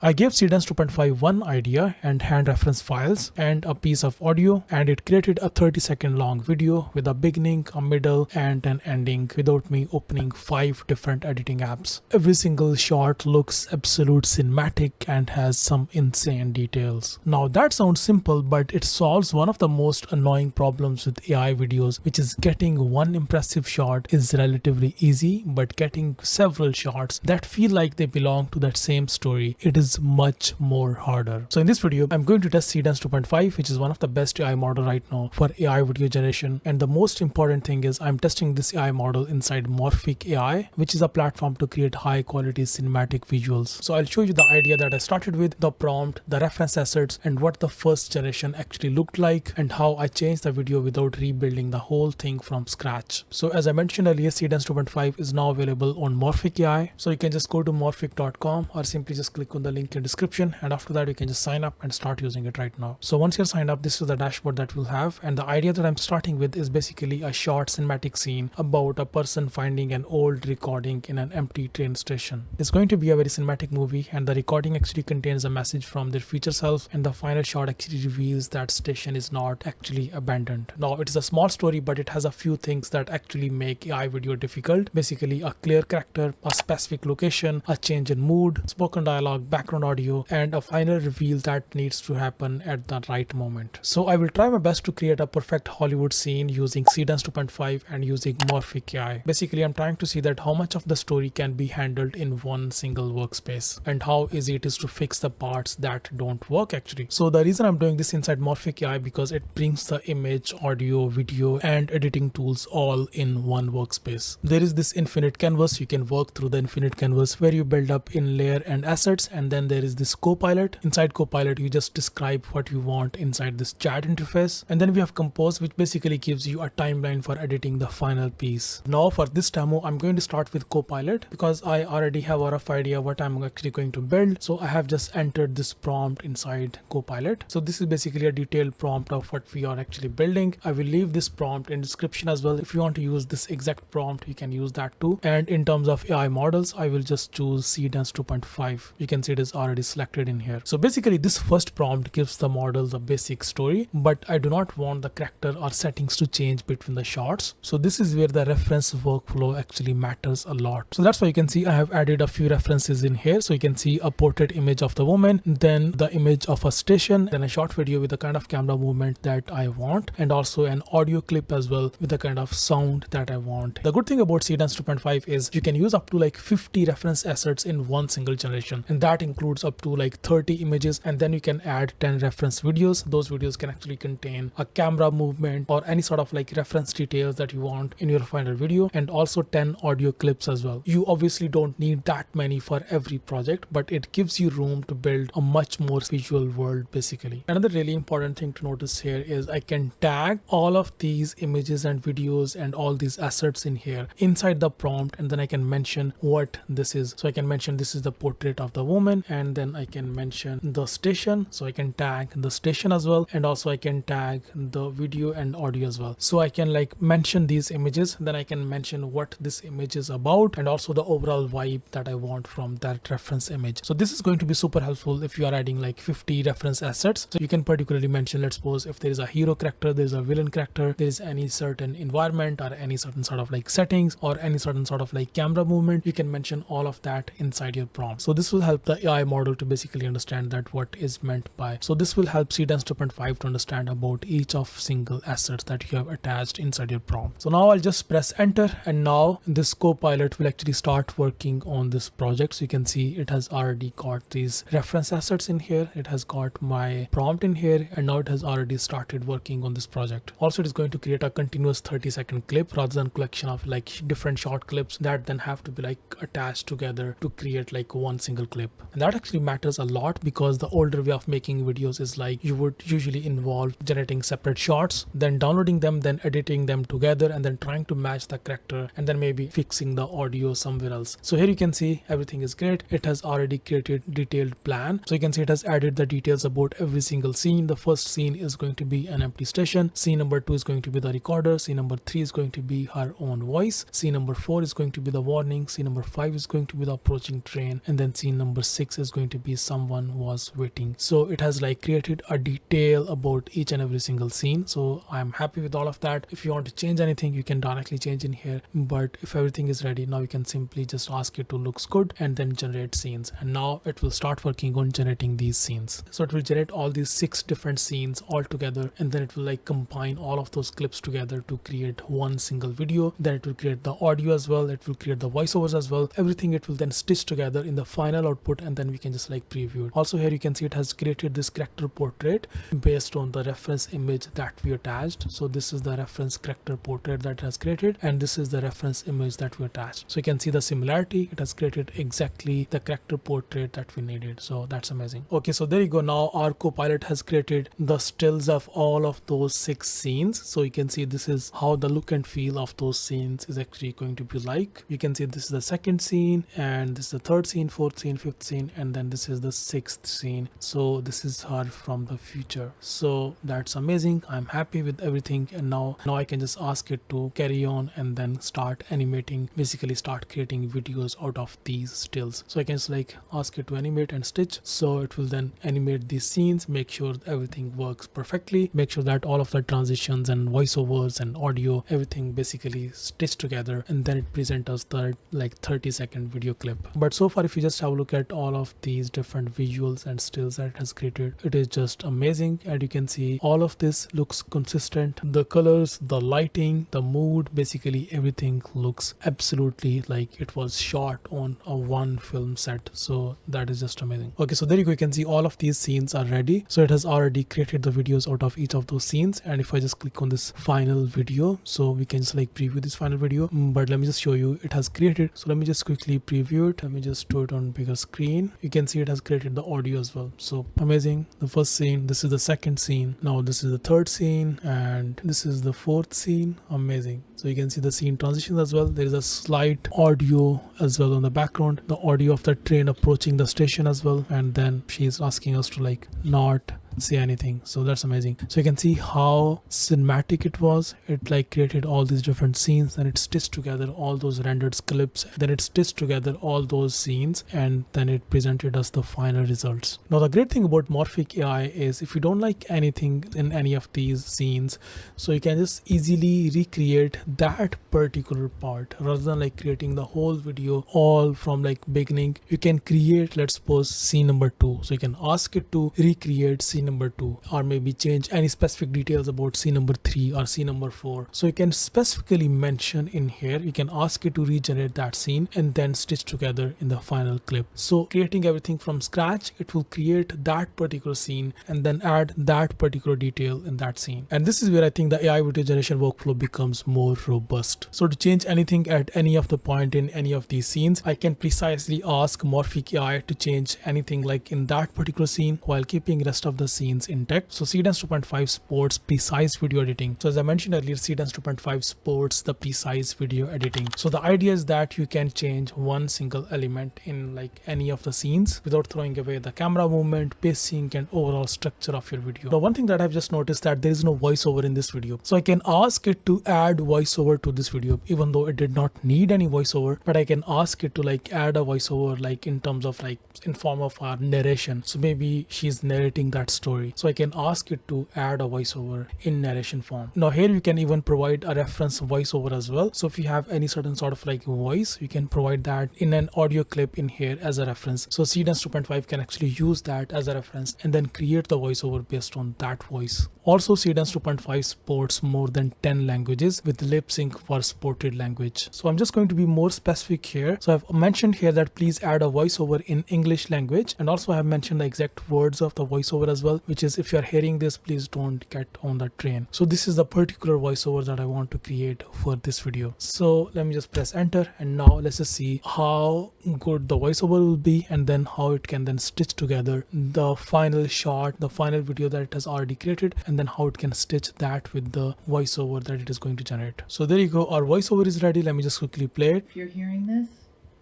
I gave Seedance 2.5 one idea and hand reference files and a piece of audio, and it created a 30-second long video with a beginning, a middle, and an ending without me opening 5 different editing apps. Every single shot looks absolute cinematic and has some insane details. Now that sounds simple, but it solves one of the most annoying problems with AI videos, which is getting one impressive shot is relatively easy, but getting several shots that feel like they belong to that same story, it is much more harder. So in this video, I'm going to test Seedance 2.5, which is one of the best AI model right now for AI video generation. And the most important thing is I'm testing this AI model inside Morphic AI, which is a platform to create high quality cinematic visuals. So I'll show you the idea that I started with, the prompt, the reference assets, and what the first generation actually looked like, and how I changed the video without rebuilding the whole thing from scratch. So as I mentioned earlier, Seedance 2.5 is now available on Morphic AI. So you can just go to morphic.com or simply just click on the link in description, and after that you can just sign up and start using it right now. So once you're signed up, this is the dashboard that we'll have, and the idea that I'm starting with is basically a short cinematic scene about a person finding an old recording in an empty train station. It's going to be a very cinematic movie, and the recording actually contains a message from their future self, and the final shot actually reveals that station is not actually abandoned. Now it is a small story, but it has a few things that actually make AI video difficult. Basically a clear character, a specific location, a change in mood, spoken dialogue, background audio, and a final reveal that needs to happen at the right moment. So I will try my best to create a perfect Hollywood scene using Seedance 2.5 and using Morphic AI. Basically, I'm trying to see that how much of the story can be handled in one single workspace and how easy it is to fix the parts that don't work actually. So the reason I'm doing this inside Morphic AI because it brings the image, audio, video, and editing tools all in one workspace. There is this infinite canvas. You can work through the infinite canvas where you build up in layer and assets, and then there is this Copilot. Inside Copilot, you just describe what you want inside this chat interface, and then we have Compose, which basically gives you a timeline for editing the final piece. Now for this demo, I'm going to start with Copilot because I already have a rough idea what I'm actually going to build. So I have just entered this prompt inside Copilot. So this is basically a detailed prompt of what we are actually building. I will leave this prompt in description as well. If you want to use this exact prompt, you can use that too. And in terms of AI models, I will just choose Seedance 2.5. You can see it is already selected in here. So basically this first prompt gives the model the basic story, but I do not want the character or settings to change between the shots. So this is where the reference workflow actually matters a lot. So that's why you can see I have added a few references in here. So you can see a portrait image of the woman, then the image of a station, then a short video with the kind of camera movement that I want, and also an audio clip as well with the kind of sound that I want. The good thing about Seedance 2.5 is you can use up to like 50 reference assets in one single generation, and that includes up to like 30 images, and then you can add 10 reference videos. Those videos can actually contain a camera movement or any sort of like reference details that you want in your final video, and also 10 audio clips as well. You obviously don't need that many for every project, but it gives you room to build a much more visual world basically. Another really important thing to notice here is I can tag all of these images and videos and all these assets in here inside the prompt, and then I can mention what this is. So I can mention this is the portrait of the woman, and then I can mention the station. So I can tag the station as well, and also I can tag the video and audio as well. So I can like mention these images, then I can mention what this image is about, and also the overall vibe that I want from that reference image. So this is going to be super helpful if you are adding like 50 reference assets. So you can particularly mention, let's suppose if there is a hero character, there is a villain character, there is any certain environment or any certain sort of like settings or any certain sort of like camera movement, you can mention all of that inside your prompt. So this will help the AI model to basically understand that what is meant by. So this will help Seedance 2.5 to understand about each of single assets that you have attached inside your prompt. So now I'll just press enter, and now this Copilot will actually start working on this project. So you can see it has already got these reference assets in here, it has got my prompt in here, and now it has already started working on this project. Also, it is going to create a continuous 30-second clip rather than collection of like different short clips that then have to be like attached together to create like one single clip. And that actually matters a lot because the older way of making videos is like you would usually involve generating separate shots, then downloading them, then editing them together, and then trying to match the character, and then maybe fixing the audio somewhere else. So here you can see everything is great. It has already created detailed plan. So you can see it has added the details about every single scene. The first scene is going to be an empty station. Scene number 2 is going to be the recorder. Scene number 3 is going to be her own voice. Scene number 4 is going to be the warning. Scene number 5 is going to be the approaching train, and then scene number 6 6 is going to be someone was waiting. So it has like created a detail about each and every single scene. So I'm happy with all of that. If you want to change anything, you can directly change in here, but if everything is ready, now you can simply just ask it to looks good and then generate scenes, and now it will start working on generating these scenes. So it will generate all these 6 different scenes all together, and then it will like combine all of those clips together to create one single video. Then it will create the audio as well, it will create the voiceovers as well, everything it will then stitch together in the final output, and then we can just like preview it. Also here you can see it has created this character portrait based on the reference image that we attached. So this is the reference character portrait that it has created, and this is the reference image that we attached. So you can see the similarity, it has created exactly the character portrait that we needed. So that's amazing. Okay, so there you go. Now our Copilot has created the stills of all of those 6 scenes. So you can see this is how the look and feel of those scenes is actually going to be like. You can see this is the second scene, and this is the third scene, fourth scene, fifth scene, and then this is the 6th scene. So this is her from the future. So that's amazing. I'm happy with everything, and now I can just ask it to carry on and then start animating, basically start creating videos out of these stills. So I can just like ask it to animate and stitch. So it will then animate these scenes, make sure everything works perfectly, make sure that all of the transitions and voiceovers and audio, everything basically stitched together, and then it presents us the like 30-second video clip. But so far, if you just have a look at all of these different visuals and stills that it has created, it is just amazing. And you can see all of this looks consistent. The colors, the lighting, the mood, basically everything looks absolutely like it was shot on a one film set. So that is just amazing. Okay, so there you go. You can see all of these scenes are ready. So it has already created the videos out of each of those scenes. And if I just click on this final video, so we can just like preview this final video. But let me just show you, it has created. So let me just quickly preview it. Let me just do it on bigger screen. You can see it has created the audio as well. So amazing. The first scene, this is the second scene. Now this is the third scene, and this is the fourth scene. Amazing. So you can see the scene transitions as well. There is a slight audio as well on the background, the audio of the train approaching the station as well, and then she's asking us to like not say anything. So that's amazing. So you can see how cinematic it was. It like created all these different scenes, and it stitched together all those rendered clips, then it stitched together all those scenes, and then it presented us the final results. Now the great thing about Morphic AI is if you don't like anything in any of these scenes, so you can just easily recreate that particular part rather than like creating the whole video all from like beginning. You can create, let's suppose, scene number 2. So you can ask it to recreate scene number 2, or maybe change any specific details about scene number 3 or scene number 4. So you can specifically mention in here, you can ask it to regenerate that scene and then stitch together in the final clip. So creating everything from scratch, it will create that particular scene and then add that particular detail in that scene. And this is where I think the AI video generation workflow becomes more robust. So to change anything at any of the point in any of these scenes, I can precisely ask Morphic AI to change anything like in that particular scene while keeping rest of the scenes intact. So Seedance 2.5 supports precise video editing. So as I mentioned earlier, Seedance 2.5 supports the precise video editing. So the idea is that you can change one single element in like any of the scenes without throwing away the camera movement, pacing, and overall structure of your video. Now one thing that I've just noticed that there is no voiceover in this video. So I can ask it to add voiceover to this video, even though it did not need any voiceover, but I can ask it to like add a voiceover like in terms of like in form of our narration. So maybe she's narrating that story. So I can ask it to add a voiceover in narration form. Now here you can even provide a reference voiceover as well. So if you have any certain sort of like voice, you can provide that in an audio clip in here as a reference. So Seedance 2.5 can actually use that as a reference and then create the voiceover based on that voice. Also, Seedance 2.5 supports more than 10 languages with lip sync for supported language. So I'm just going to be more specific here. So I've mentioned here that please add a voiceover in English language, and also I have mentioned the exact words of the voiceover as well, which is if you're hearing this, please don't get on the train. So this is the particular voiceover that I want to create for this video. So let me just press enter, and now let's just see how good the voiceover will be, and then how it can then stitch together the final shot, the final video that it has already created, and then how it can stitch that with the voiceover that it is going to generate. So there you go, our voiceover is ready. Let me just quickly play it. If you're hearing this,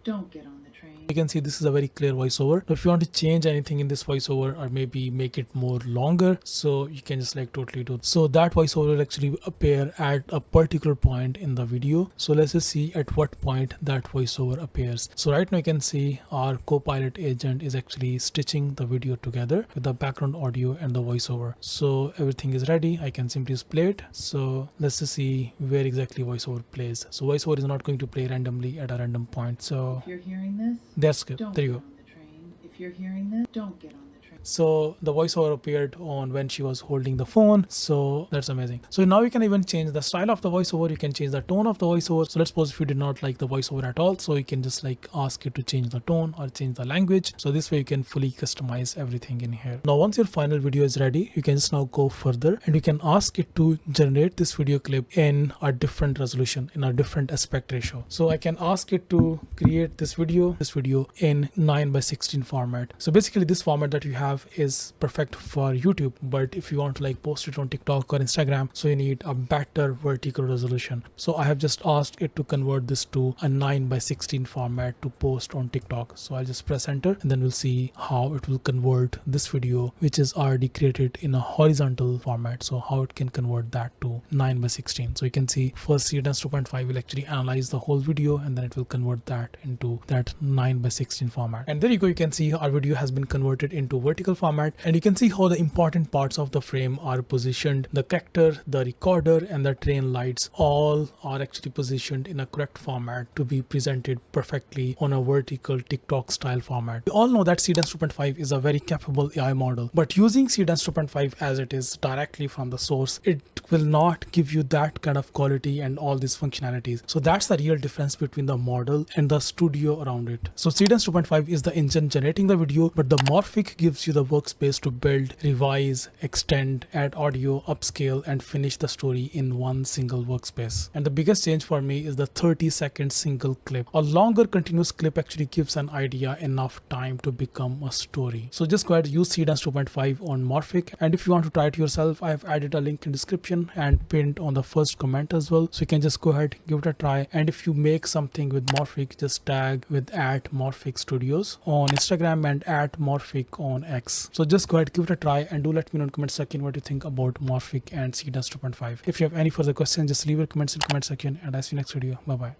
don't get on the train. You can see this is a very clear voiceover. If you want to change anything in this voiceover or maybe make it more longer, so you can just like totally do. So that voiceover will actually appear at a particular point in the video. So let's just see at what point that voiceover appears. So right now you can see our Copilot agent is actually stitching the video together with the background audio and the voiceover. So everything is ready. I can simply just play it. So let's just see where exactly voiceover plays. So voiceover is not going to play randomly at a random point. So if you're hearing this, that's good. Don't There you get go. on the train. If you're hearing this, don't get on the train. So the voiceover appeared on when she was holding the phone. So that's amazing. So now you can even change the style of the voiceover. You can change the tone of the voiceover. So let's suppose if you did not like the voiceover at all, so you can just like ask it to change the tone or change the language. So this way you can fully customize everything in here. Now once your final video is ready, you can just now go further and you can ask it to generate this video clip in a different resolution, in a different aspect ratio. So I can ask it to create this video in 9:16 format. So basically this format that you have is perfect for YouTube, but if you want to like post it on TikTok or Instagram, so you need a better vertical resolution. So I have just asked it to convert this to a 9:16 format to post on TikTok. So I'll just press enter and then we'll see how it will convert this video, which is already created in a horizontal format. So how it can convert that to 9:16. So you can see first Seedance 2.5 will actually analyze the whole video and then it will convert that into that 9:16 format. And there you go. You can see our video has been converted into vertical format, and you can see how the important parts of the frame are positioned. The character, the recorder, and the train lights all are actually positioned in a correct format to be presented perfectly on a vertical TikTok style format. We all know that Seedance 2.5 is a very capable AI model, but using Seedance 2.5 as it is directly from the source, it will not give you that kind of quality and all these functionalities. So that's the real difference between the model and the studio around it. So Seedance 2.5 is the engine generating the video, but the Morphic gives you the workspace to build, revise, extend, add audio, upscale, and finish the story in one single workspace. And the biggest change for me is the 30-second single clip. A longer continuous clip actually gives an idea enough time to become a story. So just go ahead, use Seedance 2.5 on Morphic, and if you want to try it yourself, I have added a link in description and pinned on the first comment as well. So you can just go ahead, give it a try, and if you make something with Morphic, just tag with @Morphic Studios on Instagram and @Morphic on X. So just go ahead, give it a try, and do let me know in the comment section what you think about Morphic and Seedance 2.5. If you have any further questions, just leave your comments in the comment section, and I'll see you next video. Bye bye.